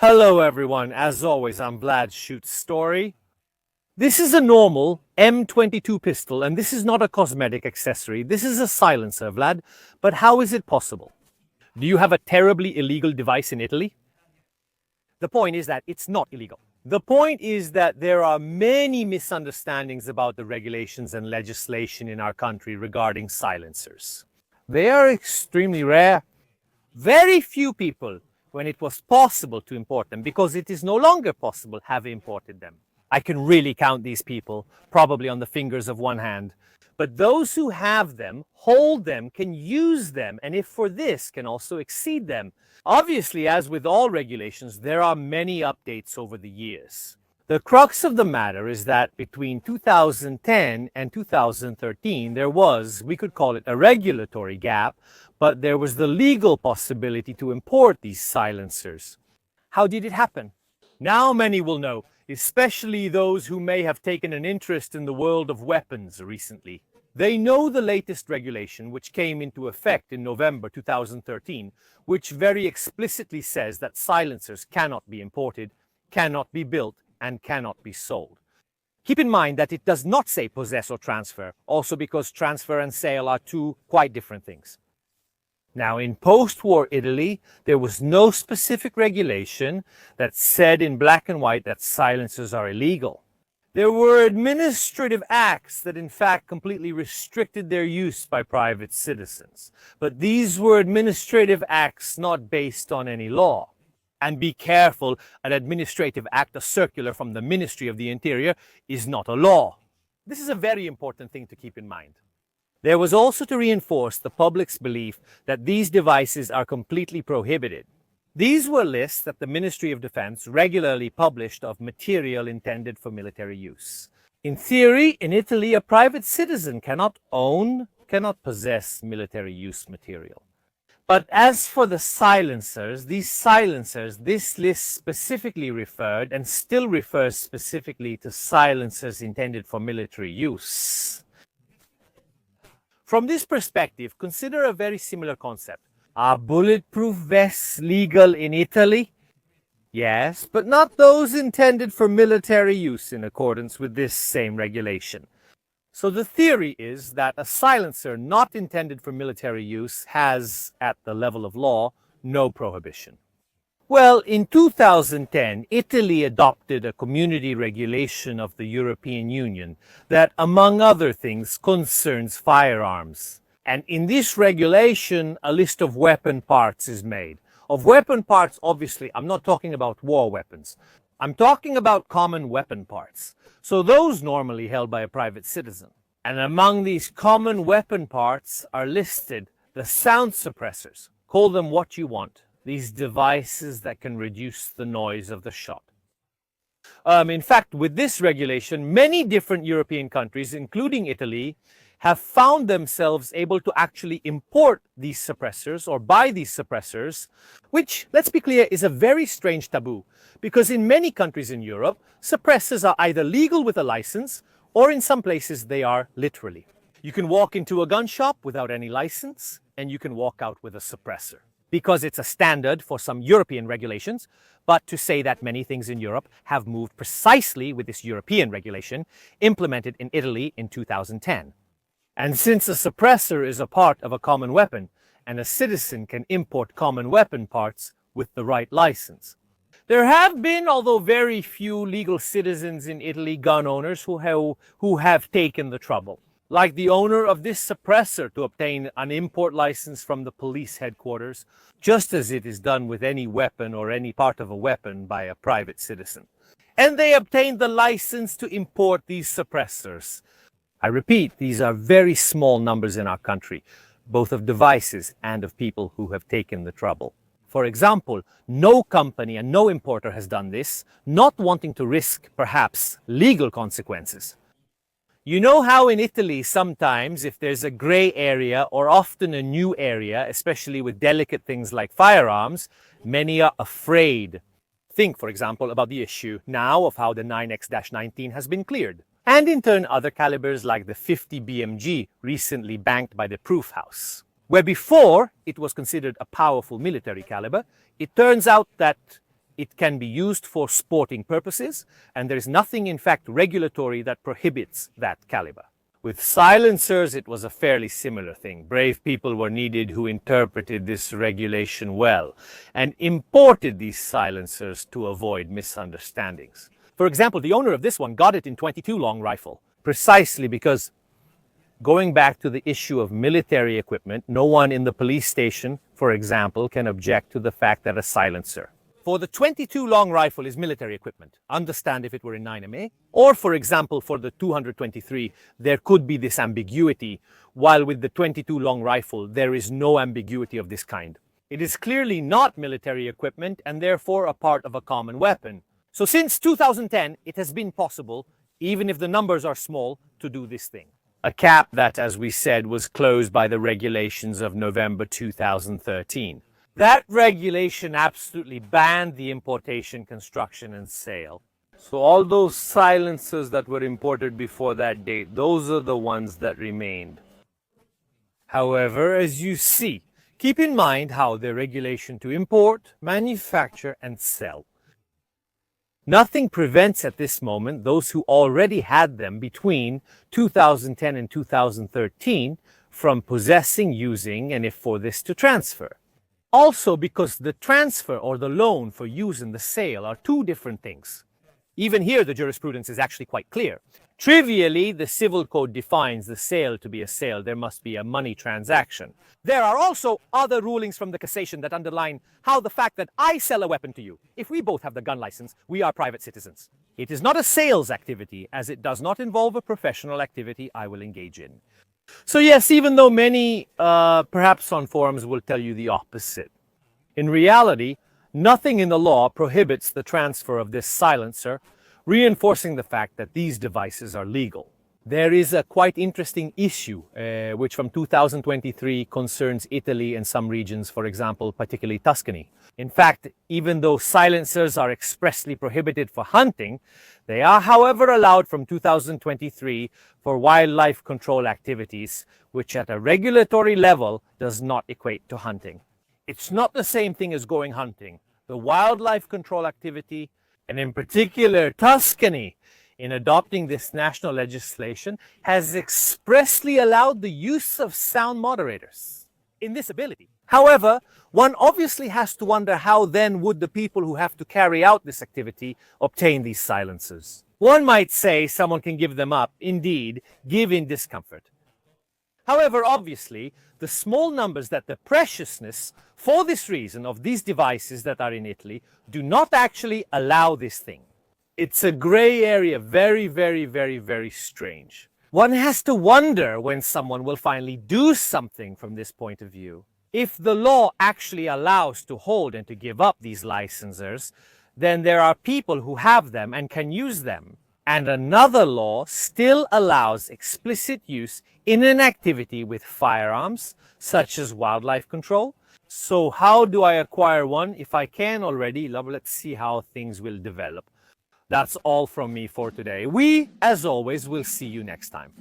Hello everyone, as always I'm Vlad Shoots Story. This is a normal M22 pistol and this is not a cosmetic accessory, this is a silencer, Vlad. But how is it possible? Do you have a terribly illegal device in Italy? The point is that it's not illegal. The point is that there are many misunderstandings about the regulations and legislation in our country regarding silencers. They are extremely rare. Very few people, when it was possible to import them, because it is no longer possible, have imported them. I can really count these people, probably on the fingers of one hand. But those who have them, hold them, can use them, and if for this, can also exceed them. Obviously, as with all regulations, there are many updates over the years. The crux of the matter is that between 2010 and 2013, there was, we could call it a regulatory gap, but there was the legal possibility to import these silencers. How did it happen? Now many will know, especially those who may have taken an interest in the world of weapons recently. They know the latest regulation, which came into effect in November 2013, which very explicitly says that silencers cannot be imported, cannot be built, and cannot be sold. Keep in mind that it does not say possess or transfer, also because transfer and sale are two quite different things. Now, in post-war Italy, there was no specific regulation that said in black and white that silencers are illegal. There were administrative acts that in fact completely restricted their use by private citizens. But these were administrative acts not based on any law. And be careful, an administrative act, a circular from the Ministry of the Interior, is not a law. This is a very important thing to keep in mind. There was also to reinforce the public's belief that these devices are completely prohibited. These were lists that the Ministry of Defense regularly published of material intended for military use. In theory, in Italy, a private citizen cannot possess military use material. But as for the silencers, this list specifically referred and still refers specifically to silencers intended for military use. From this perspective, consider a very similar concept. Are bulletproof vests legal in Italy? Yes, but not those intended for military use in accordance with this same regulation. So the theory is that a silencer not intended for military use has, at the level of law, no prohibition. Well, in 2010, Italy adopted a community regulation of the European Union that, among other things, concerns firearms. And in this regulation, a list of weapon parts is made. Of weapon parts, obviously, I'm not talking about war weapons. I'm talking about common weapon parts. So those normally held by a private citizen. And among these common weapon parts are listed the sound suppressors. Call them what you want. These devices that can reduce the noise of the shot. In fact, with this regulation, many different European countries, including Italy, have found themselves able to actually import these suppressors or buy these suppressors, which, let's be clear, is a very strange taboo. Because in many countries in Europe, suppressors are either legal with a license, or in some places they are literally. You can walk into a gun shop without any license, and you can walk out with a suppressor. Because it's a standard for some European regulations, but to say that many things in Europe have moved precisely with this European regulation implemented in Italy in 2010. And since a suppressor is a part of a common weapon, and a citizen can import common weapon parts with the right license. There have been, although very few, legal citizens in Italy, gun owners, who have taken the trouble. Like the owner of this suppressor to obtain an import license from the police headquarters, just as it is done with any weapon or any part of a weapon by a private citizen. And they obtained the license to import these suppressors. I repeat, these are very small numbers in our country, both of devices and of people who have taken the trouble. For example, no company and no importer has done this, not wanting to risk, perhaps, legal consequences. You know how in Italy sometimes, if there's a gray area or often a new area, especially with delicate things like firearms, many are afraid. Think, for example, about the issue now of how the 9x-19 has been cleared. And in turn, other calibers like the 50 BMG recently banked by the Proof House. Where before it was considered a powerful military caliber, it turns out that it can be used for sporting purposes, and there is nothing, in fact, regulatory that prohibits that caliber. With silencers, it was a fairly similar thing. Brave people were needed who interpreted this regulation well and imported these silencers to avoid misunderstandings. For example, the owner of this one got it in .22 long rifle, precisely because, going back to the issue of military equipment, no one in the police station, for example, can object to the fact that a silencer for the .22 long rifle is military equipment. Understand if it were in 9MA. Or, for example, for the 223, there could be this ambiguity, while with the .22 long rifle, there is no ambiguity of this kind. It is clearly not military equipment and therefore a part of a common weapon. So since 2010, it has been possible, even if the numbers are small, to do this thing. A cap that, as we said, was closed by the regulations of November 2013. That regulation absolutely banned the importation, construction, and sale. So all those silencers that were imported before that date, those are the ones that remained. However, as you see, keep in mind how the regulation to import, manufacture, and sell. Nothing prevents at this moment those who already had them between 2010 and 2013 from possessing, using, and if for this to transfer. Also, because the transfer or the loan for use and the sale are two different things. Even here, the jurisprudence is actually quite clear. Trivially, the civil code defines the sale to be a sale. There must be a money transaction. There are also other rulings from the cassation that underline how the fact that I sell a weapon to you, if we both have the gun license, we are private citizens. It is not a sales activity, as it does not involve a professional activity I will engage in. So yes, even though many, perhaps on forums, will tell you the opposite, in reality, nothing in the law prohibits the transfer of this silencer, reinforcing the fact that these devices are legal. There is a quite interesting issue, which from 2023 concerns Italy and some regions, for example, particularly Tuscany. In fact, even though silencers are expressly prohibited for hunting, they are, however, allowed from 2023 for wildlife control activities, which at a regulatory level does not equate to hunting. It's not the same thing as going hunting. The wildlife control activity, and in particular Tuscany, in adopting this national legislation, has expressly allowed the use of sound moderators in this ability. However, one obviously has to wonder how then would the people who have to carry out this activity obtain these silencers. One might say someone can give them up, indeed, give in discomfort. However, obviously, the small numbers that the preciousness, for this reason, of these devices that are in Italy do not actually allow this thing. It's a gray area, very, very, very, very strange. One has to wonder when someone will finally do something from this point of view. If the law actually allows to hold and to give up these licensors, then there are people who have them and can use them. And another law still allows explicit use in an activity with firearms, such as wildlife control. So how do I acquire one? If I can already, let's see how things will develop. That's all from me for today. We, as always, will see you next time.